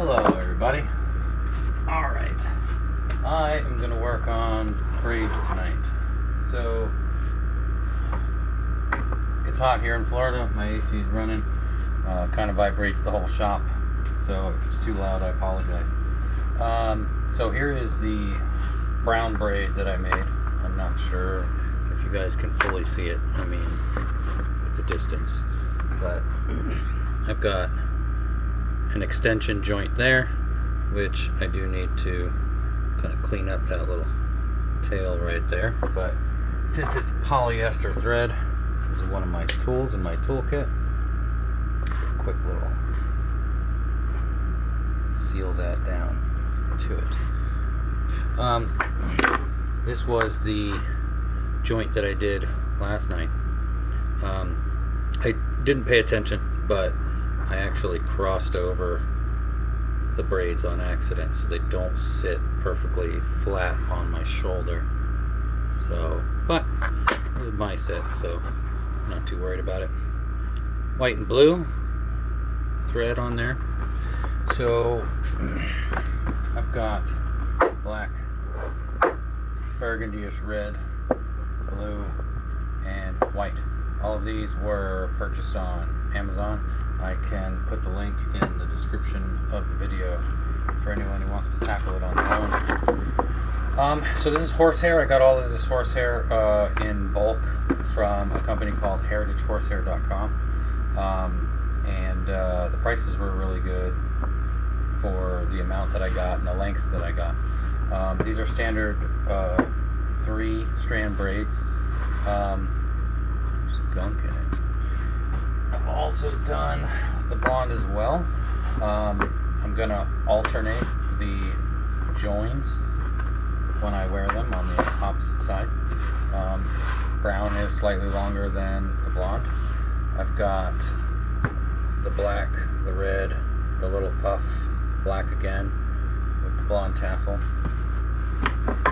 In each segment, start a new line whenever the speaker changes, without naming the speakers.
Hello everybody. Alright, I am going to work on braids tonight. So, it's hot here in Florida, my AC is running, kind of vibrates the whole shop, so if it's too loud I apologize. So here is the brown braid that I made. I'm not sure if you guys can fully see it, I mean, it's a distance, but I've got an extension joint there, which I do need to kind of clean up that little tail right there. But since it's polyester thread, this is one of my tools in my toolkit. A quick little seal that down to it. This was the joint that I did last night. I didn't pay attention, but I actually crossed over the braids on accident so they don't sit perfectly flat on my shoulder. So, but this is my set, so I'm not too worried about it. White and blue thread on there. So I've got black, burgundy-ish red, blue, and white. All of these were purchased on Amazon. I can put the link in the description of the video for anyone who wants to tackle it on their own. So this is horsehair. I got all of this horsehair in bulk from a company called ROTJ. And the prices were really good for the amount that I got and the lengths that I got. These are standard 3-strand braids. There's gunk in it. I've also done the blonde as well. I'm gonna alternate the joins when I wear them on the opposite side. Brown is slightly longer than the blonde. I've got the black, the red, the little puff, black again with the blonde tassel.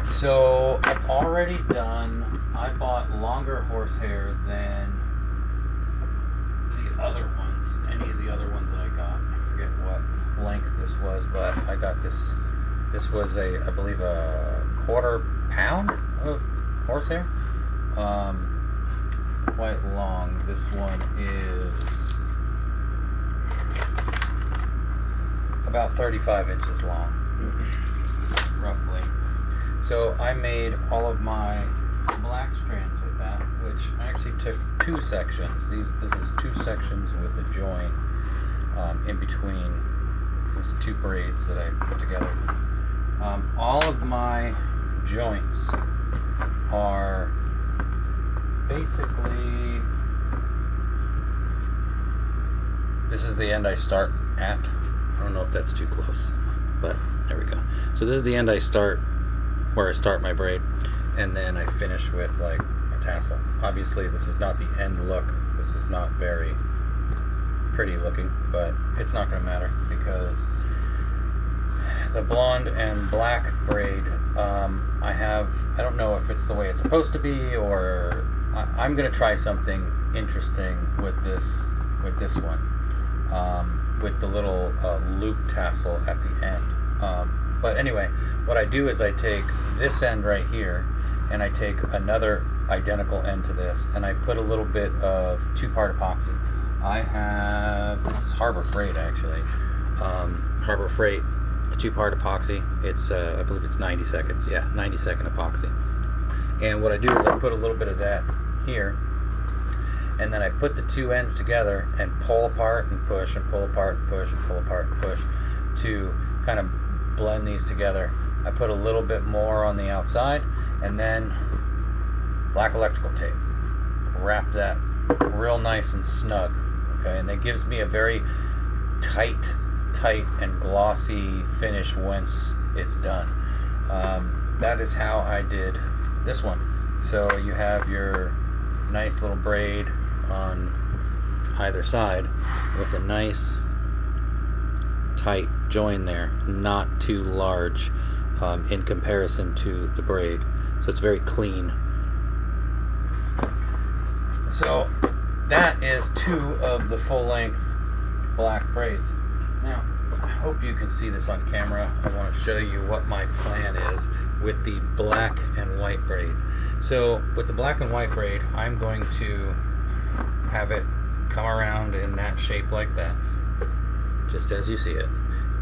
So I've already done, I bought longer horsehair than the other ones, any of the other ones that I got. I forget what length this was, but I got this. This was I believe a 1/4 pound of horsehair. Quite long. This one is about 35 inches long, roughly. So I made all of my black strands with that, which I actually took 2 sections. This is 2 sections with a join in between. There's 2 braids that I put together. All of my joints are basically, this is the end I start at. I don't know if that's too close, but there we go. So this is the end I start, where I start my braid, and then I finish with like a tassel. Obviously this is not the end look. This is not very pretty looking, but it's not going to matter because the blonde and black braid, I don't know if it's the way it's supposed to be, or I'm going to try something interesting with this one, with the little loop tassel at the end. But anyway, what I do is I take this end right here and I take another identical end to this and I put a little bit of 2-part epoxy. I have, this is Harbor Freight actually. Harbor Freight, a 2-part epoxy. It's, I believe it's 90 seconds. Yeah, 90-second epoxy. And what I do is I put a little bit of that here and then I put the 2 ends together and pull apart and push and pull apart and push and pull apart and push to kind of blend these together. I put a little bit more on the outside and then black electrical tape. Wrap that real nice and snug. Okay, and that gives me a very tight and glossy finish once it's done. That is how I did this one. So you have your nice little braid on either side with a nice tight join there, not too large in comparison to the braid, so it's very clean. So that is 2 of the full-length black braids. Now I hope you can see this on camera. I want to show you what my plan is with the black and white braid. So with the black and white braid, I'm going to have it come around in that shape like that, just as you see it.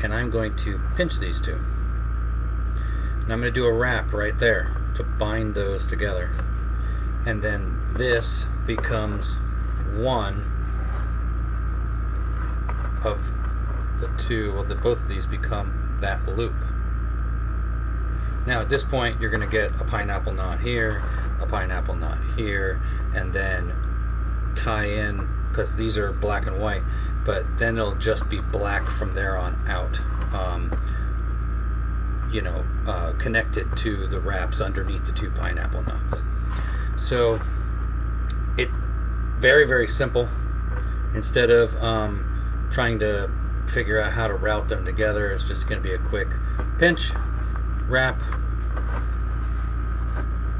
And I'm going to pinch these two. And I'm going to do a wrap right there to bind those together. And then this becomes one of the two, well, both of these become that loop. Now at this point you're going to get a pineapple knot here, a pineapple knot here, and then tie in, because these are black and white, but then it'll just be black from there on out, connected to the wraps underneath the two pineapple knots. So it very, very simple. Instead of trying to figure out how to route them together, it's just going to be a quick pinch, wrap,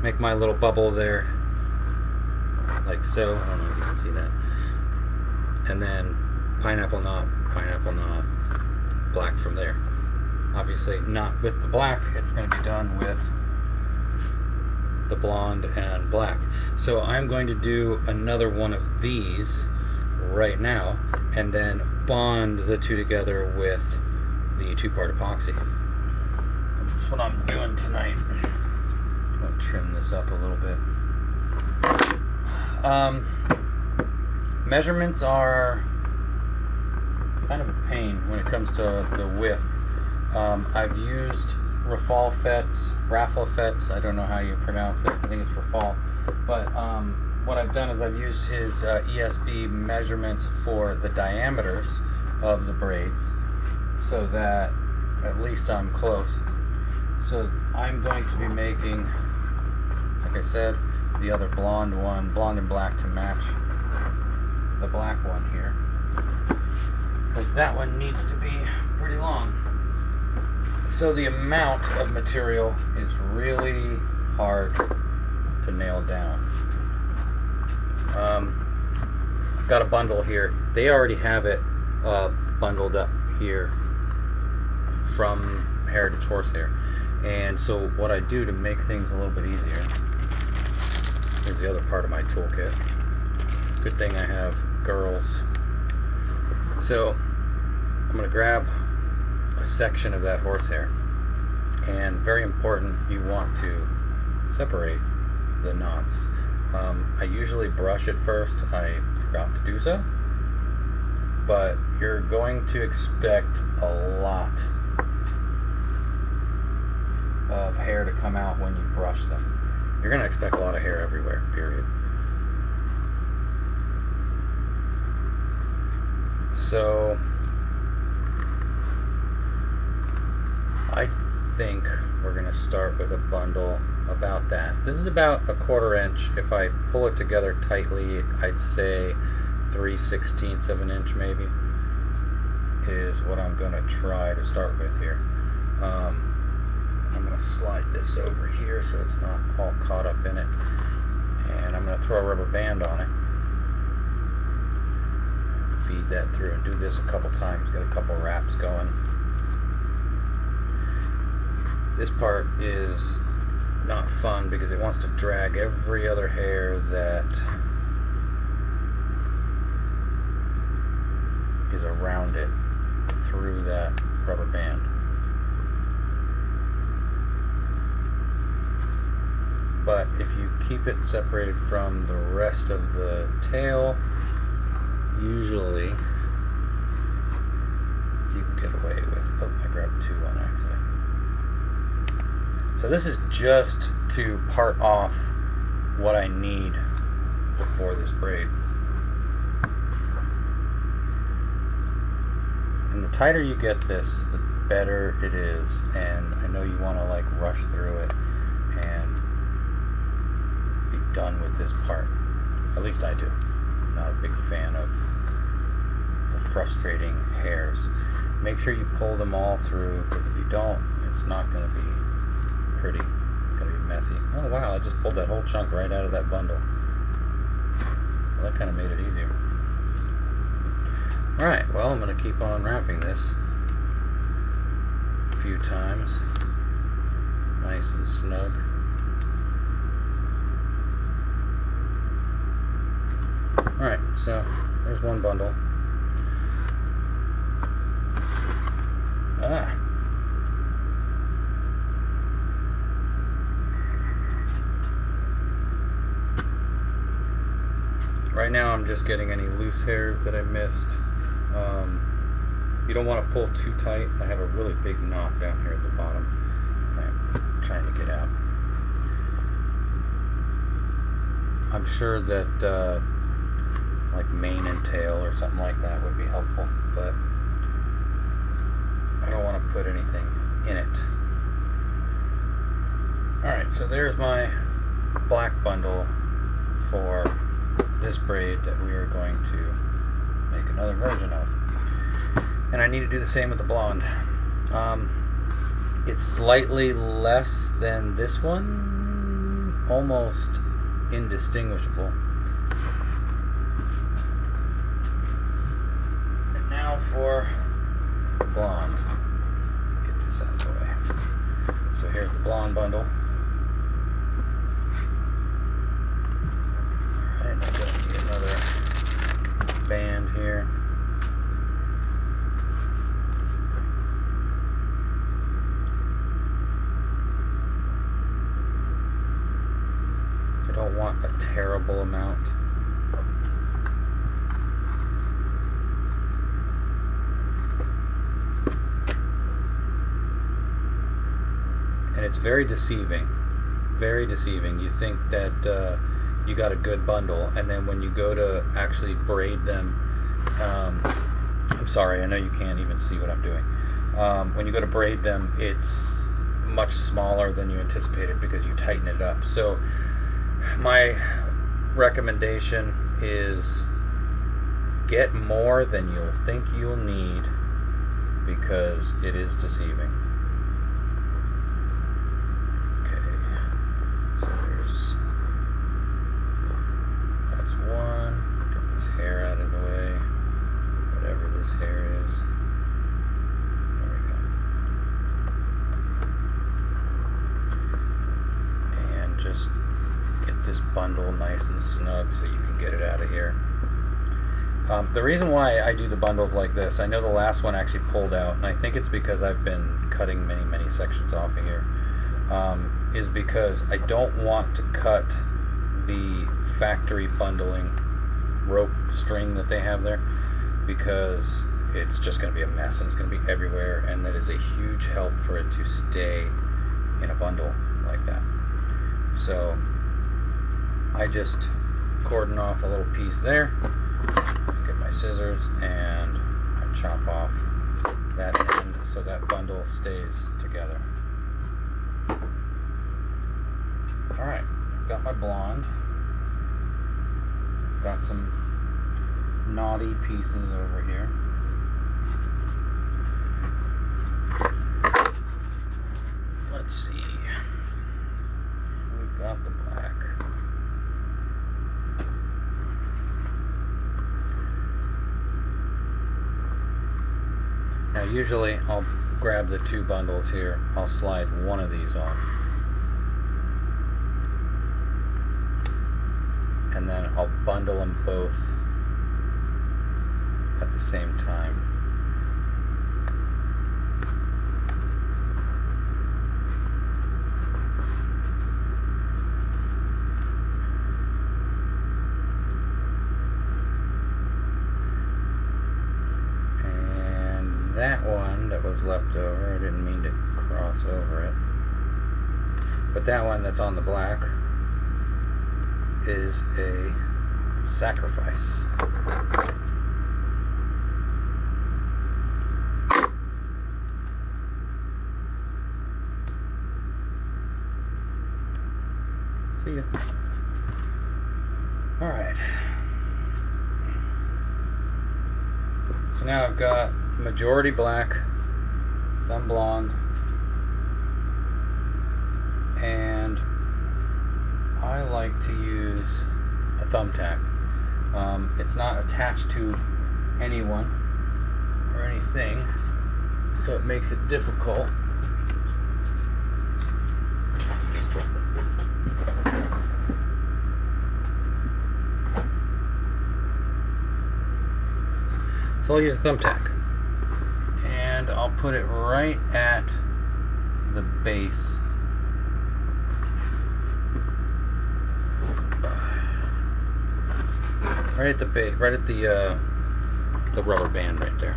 make my little bubble there like so. I don't know if you can see that. And then pineapple knot, black from there. Obviously not with the black, it's going to be done with the blonde and black. So I'm going to do another one of these right now and then bond the two together with the two-part epoxy. That's what I'm doing tonight. I'm going to trim this up a little bit. Measurements are kind of a pain when it comes to the width. I've used Raffle Fett's, I don't know how you pronounce it, I think it's Raffle, but what I've done is I've used his ESB measurements for the diameters of the braids so that at least I'm close. So I'm going to be making, like I said, the other blonde and black to match the black one here, because that one needs to be pretty long. So the amount of material is really hard to nail down. I've got a bundle here. They already have it bundled up here from Heritage Horsehair. And so what I do to make things a little bit easier is the other part of my toolkit. Good thing I have girls. So I'm going to grab a section of that horsehair, and very important, you want to separate the knots. I usually brush it first. I forgot to do so, but you're going to expect a lot of hair to come out when you brush them. You're going to expect a lot of hair everywhere, period. So I think we're going to start with a bundle about that. This is about 1/4 inch. If I pull it together tightly, I'd say 3/16 of an inch maybe is what I'm going to try to start with here. I'm going to slide this over here so it's not all caught up in it, and I'm going to throw a rubber band on it, feed that through, and do this a couple times, get a couple wraps going. This part is not fun because it wants to drag every other hair that is around it through that rubber band. But if you keep it separated from the rest of the tail, usually you can get away with, oh, I grabbed two on accident. So this is just to part off what I need before this braid. And the tighter you get this, the better it is. And I know you want to like rush through it and be done with this part. At least I do. I'm not a big fan of the frustrating hairs. Make sure you pull them all through, because if you don't, it's not going to be pretty. It's going to be messy. Oh wow, I just pulled that whole chunk right out of that bundle. Well, that kind of made it easier. Alright, well, I'm going to keep on wrapping this few times. Nice and snug. Alright, so there's one bundle. Right now I'm just getting any loose hairs that I missed. You don't want to pull too tight. I have a really big knot down here at the bottom. I'm trying to get out. I'm sure that like mane and tail or something like that would be helpful, but I don't want to put anything in it. Alright, so there's my black bundle for this braid that we are going to make another version of. And I need to do the same with the blonde. It's slightly less than this one, almost indistinguishable. And now for blonde. Get this out of the way. So here's the blonde bundle. Alright, I'm going to get another band here. I don't want a terrible amount. And it's very deceiving. Very deceiving. You think that you got a good bundle, and then when you go to actually braid them, I'm sorry, I know you can't even see what I'm doing. When you go to braid them, it's much smaller than you anticipated because you tighten it up. So my recommendation is get more than you'll think you'll need, because it is deceiving. Okay, so that's one. Get this hair out of the way, whatever this hair is. There we go. And just get this bundle nice and snug so you can get it out of here. The reason why I do the bundles like this, I know the last one actually pulled out, and I think it's because I've been cutting many sections off of here, is because I don't want to cut the factory bundling rope string that they have there, because it's just going to be a mess and it's going to be everywhere, and that is a huge help for it to stay in a bundle like that. So I just cordon off a little piece there, get my scissors, and I chop off that end so that bundle stays together. Alright, got my blonde. Got some knotty pieces over here. Let's see. We've got the black. Now usually I'll grab the two bundles here. I'll slide one of these on. And then I'll bundle them both at the same time. And that one that was left over, I didn't mean to cross over it, but that one that's on the black is a sacrifice. See ya. Alright. So now I've got majority black, some blonde, and I like to use a thumbtack. It's not attached to anyone or anything, so it makes it difficult So I'll use a thumbtack, and I'll put it right at the base. Right at the base, right at the rubber band right there.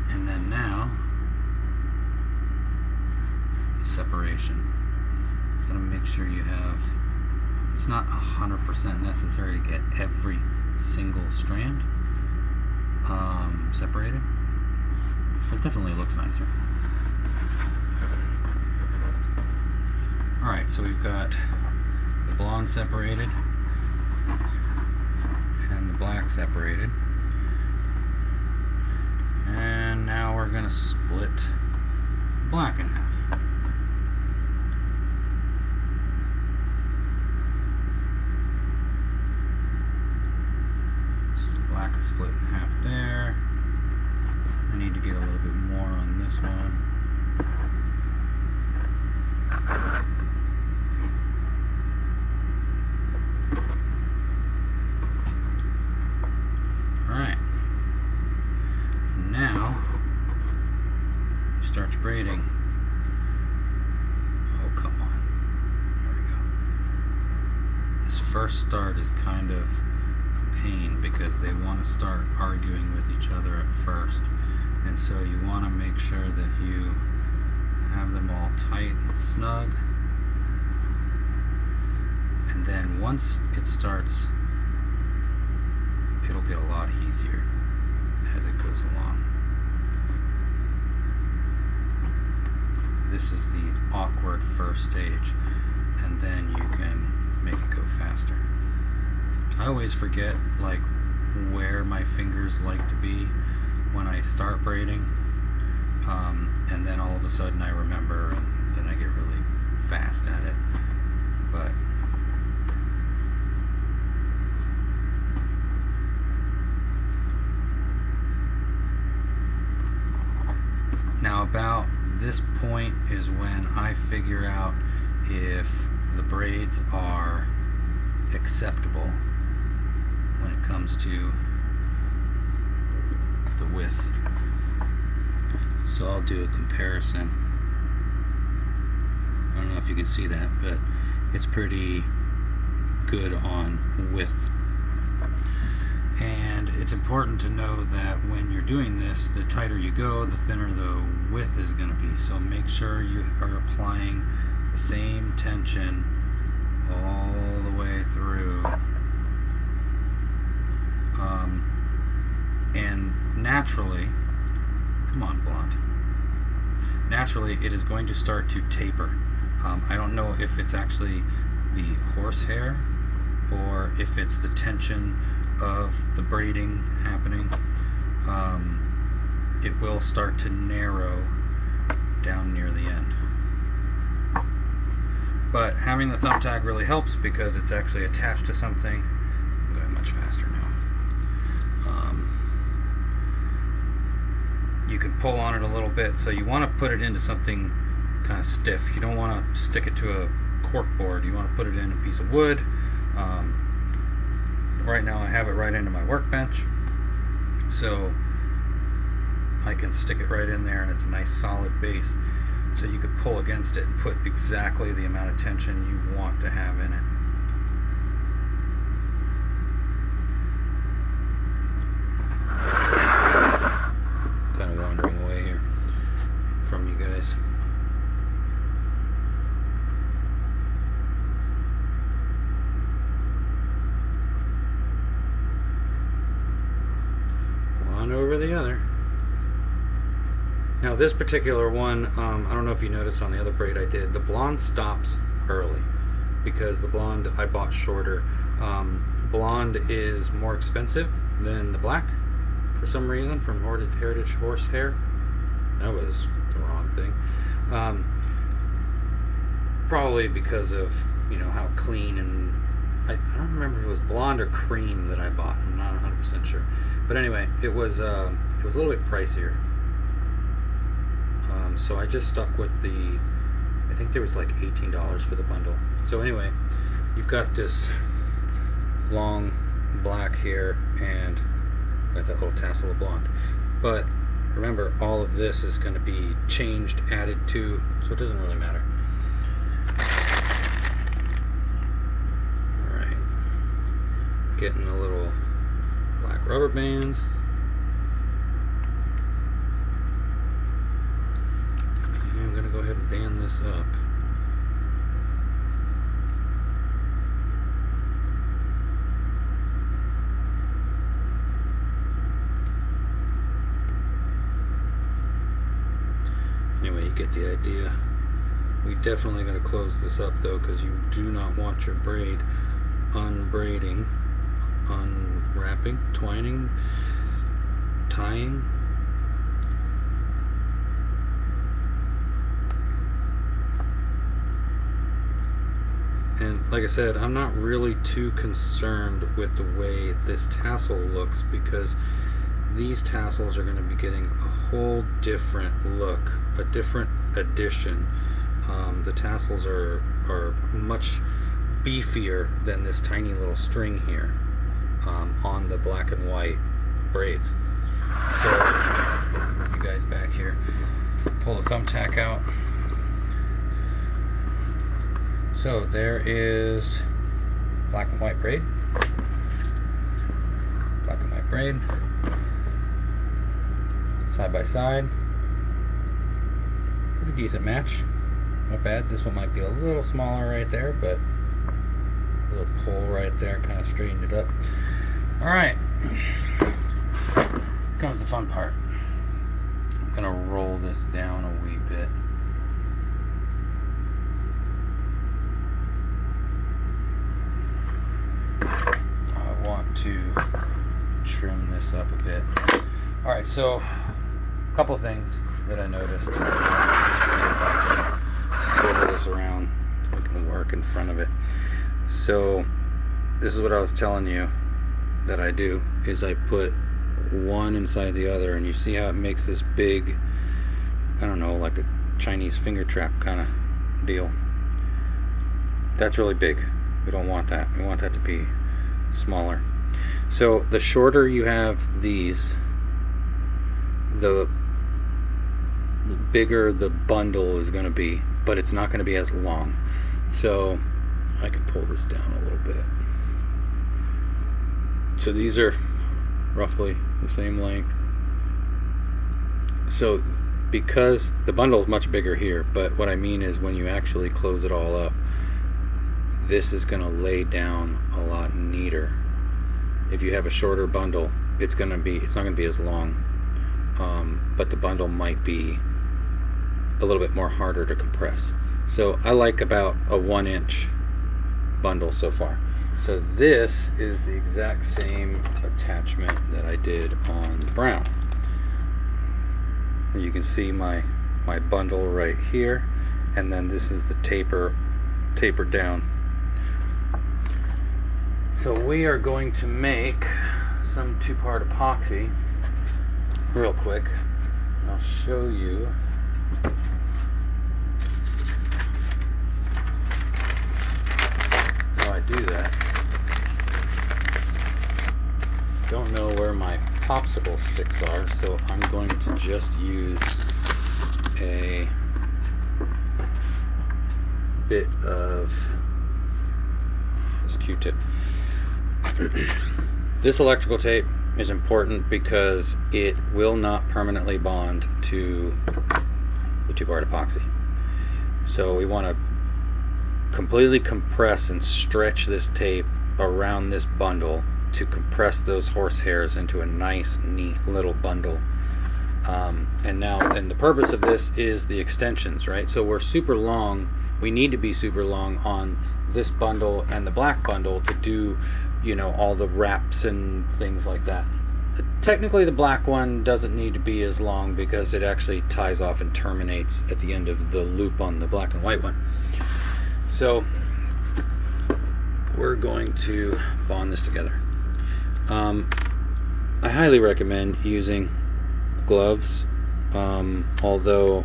And then now, separation. Gotta make sure you have. It's not 100% necessary to get every single strand separated, but it definitely looks nicer. Alright, so we've got the blonde separated and the black separated, and now we're going to split the black in half. Black is split in half there. I need to get a little bit more on this one. Alright. Now, you start your braiding. Oh, come on. There we go. This first start is kind of pain because they want to start arguing with each other at first, and so you want to make sure that you have them all tight and snug, and then once it starts, it'll get a lot easier as it goes along. This is the awkward first stage, and then you can make it go faster. I always forget like where my fingers like to be when I start braiding, and then all of a sudden I remember, and then I get really fast at it. But now about this point is when I figure out if the braids are acceptable when it comes to the width. So I'll do a comparison. I don't know if you can see that, but it's pretty good on width. And it's important to know that when you're doing this, the tighter you go, the thinner the width is going to be. So make sure you are applying the same tension all the way through. And naturally, come on, blonde. Naturally, it is going to start to taper. I don't know if it's actually the horsehair or if it's the tension of the braiding happening. It will start to narrow down near the end. But having the thumbtack really helps because it's actually attached to something. I'm going much faster now. You can pull on it a little bit, so you want to put it into something kind of stiff. You don't want to stick it to a cork board. You want to put it in a piece of wood. Right now I have it right into my workbench, so I can stick it right in there, and it's a nice solid base. So you could pull against it and put exactly the amount of tension you want to have in it. Kind of wandering away here from you guys. One over the other. Now this particular one, I don't know if you noticed on the other braid I did, the blonde stops early because the blonde I bought shorter. Blonde is more expensive than the black for some reason from Heritage Horsehair. That was the wrong thing. Probably because of, you know, how clean, and I don't remember if it was blonde or cream that I bought. I'm not 100% sure. But anyway, it was It was a little bit pricier. So I just stuck with I think there was like $18 for the bundle. So anyway, you've got this long black here and got that little tassel of blonde. But remember, all of this is going to be changed, added to, so it doesn't really matter. Alright. Getting the little black rubber bands. And I'm going to go ahead and band this up. Anyway, you get the idea. We definitely got to close this up though, because you do not want your braid unbraiding, unwrapping, twining, tying. And like I said, I'm not really too concerned with the way this tassel looks, because these tassels are going to be getting a whole different look, a different addition. The tassels are much beefier than this tiny little string here on the black and white braids. So, you guys back here, pull the thumbtack out. So there is black and white braid, black and white braid, side by side. Pretty decent match, not bad. This one might be a little smaller right there, but a little pull right there kind of straightened it up. All right, here comes the fun part. I'm gonna roll this down a wee bit. To trim this up a bit. All right, so a couple things that I noticed. Just see if I can swivel this around so it can work in front of it. So this is what I was telling you that I do, is I put one inside the other, and you see how it makes this big, I don't know, like a Chinese finger trap kind of deal. That's really big. We don't want that. We want that to be smaller. So the shorter you have these, the bigger the bundle is going to be, but it's not going to be as long. So I can pull this down a little bit. So these are roughly the same length. So because the bundle is much bigger here, but what I mean is when you actually close it all up, this is going to lay down a lot neater. If you have a shorter bundle, it's not going to be as long, but the bundle might be a little bit more harder to compress. So I like about a 1-inch bundle so far. So this is the exact same attachment that I did on the brown. And you can see my bundle right here, and then this is the taper down. So we are going to make some 2-part epoxy real quick. I'll show you. How I do that. Don't know where my popsicle sticks are, so I'm going to just use a bit of this Q-tip. This electrical tape is important because it will not permanently bond to the 2-part epoxy. So we want to completely compress and stretch this tape around this bundle to compress those horsehairs into a nice, neat little bundle. And the purpose of this is the extensions, right? So we're super long. We need to be super long on this bundle and the black bundle to do, all the wraps and things like that. Technically, the black one doesn't need to be as long because it actually ties off and terminates at the end of the loop on the black and white one. So we're going to bond this together. I highly recommend using gloves, although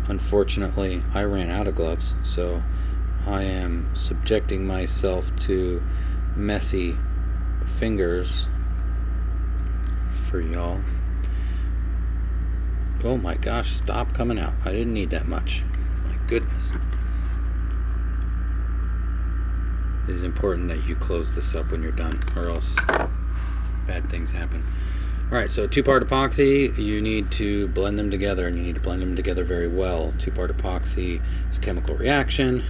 unfortunately I ran out of gloves, so I am subjecting myself to messy fingers for y'all. Oh my gosh, stop coming out. I didn't need that much. My goodness. It is important that you close this up when you're done, or else bad things happen. Alright, so two-part epoxy, you need to blend them together, and you need to blend them together very well. Two-part epoxy is a chemical reaction.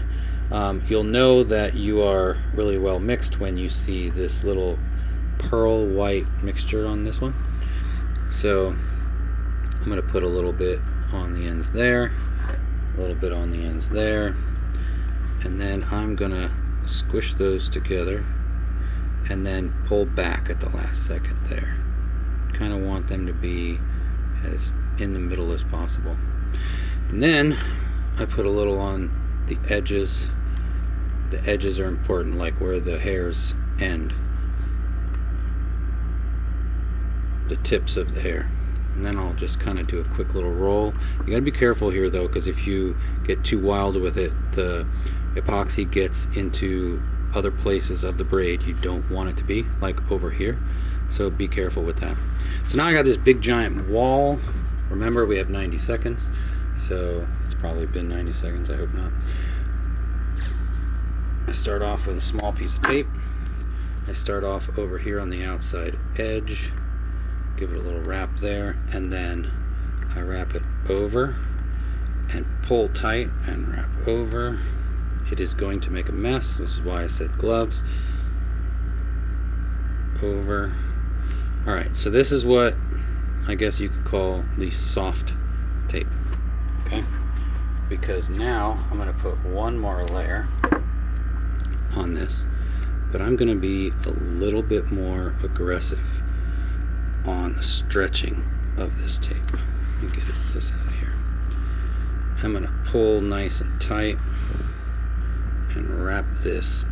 You'll know that you are really well mixed when you see this little pearl white mixture on this one. So I'm going to put a little bit on the ends there, a little bit on the ends there, and then I'm going to squish those together and then pull back at the last second there. Kind of want them to be as in the middle as possible. And then I put a little on the edges. The edges are important, like where the hairs end, the tips of the hair. And then I'll just kind of do a quick little roll. You got to be careful here though, because if you get too wild with it, the epoxy gets into other places of the braid you don't want it to be, like over here. So be careful with that. So now I got this big giant wall. Remember, we have 90 seconds, so it's probably been 90 seconds, I hope not. I start off with a small piece of tape. I start off over here on the outside edge, give it a little wrap there, and then I wrap it over and pull tight and wrap over. It is going to make a mess. This is why I said gloves. Over. Alright, so this is what I guess you could call the soft tape. Okay? Because now I'm going to put one more layer on this, but I'm going to be a little bit more aggressive on the stretching of this tape. Let me get this out of here. I'm going to pull nice and tight and wrap this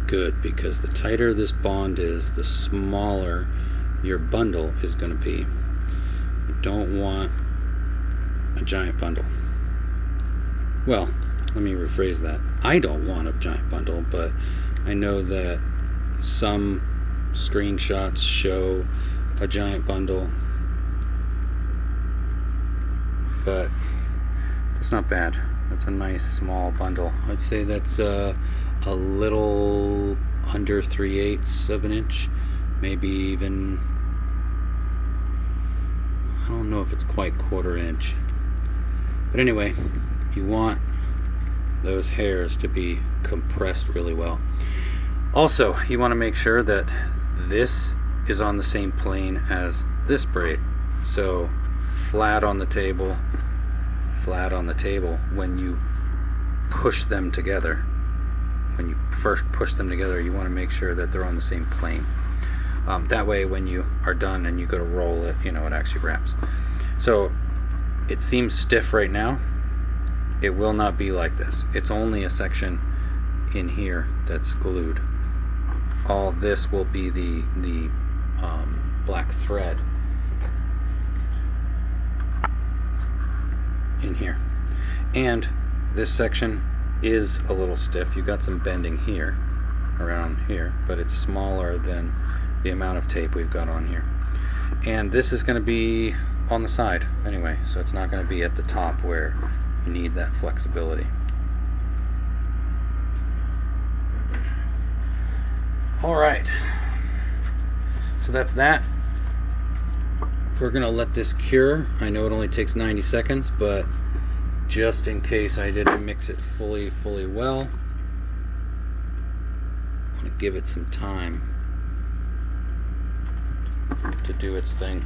good, because the tighter this bond is, the smaller your bundle is going to be. You don't want a giant bundle. Well, let me rephrase that. I don't want a giant bundle, but I know that some screenshots show a giant bundle, but it's not bad. That's a nice small bundle. I'd say that's a little under 3/8 of an inch, maybe even, I don't know if it's quite 1/4 inch. But anyway, you want those hairs to be compressed really well. Also, you want to make sure that this is on the same plane as this braid. So flat on the table when you push them together. When you first push them together, you want to make sure that they're on the same plane. That way when you are done and you go to roll it, you know, it actually wraps. So it seems stiff right now. It will not be like this. It's only a section in here that's glued. All this will be the black thread in here. And this section is a little stiff. You got some bending here, around here, but it's smaller than the amount of tape we've got on here. And this is going to be on the side anyway, so it's not going to be at the top where you need that flexibility. Alright, so that's that. We're going to let this cure. I know it only takes 90 seconds, but just in case I didn't mix it fully well, I'm going to give it some time to do its thing.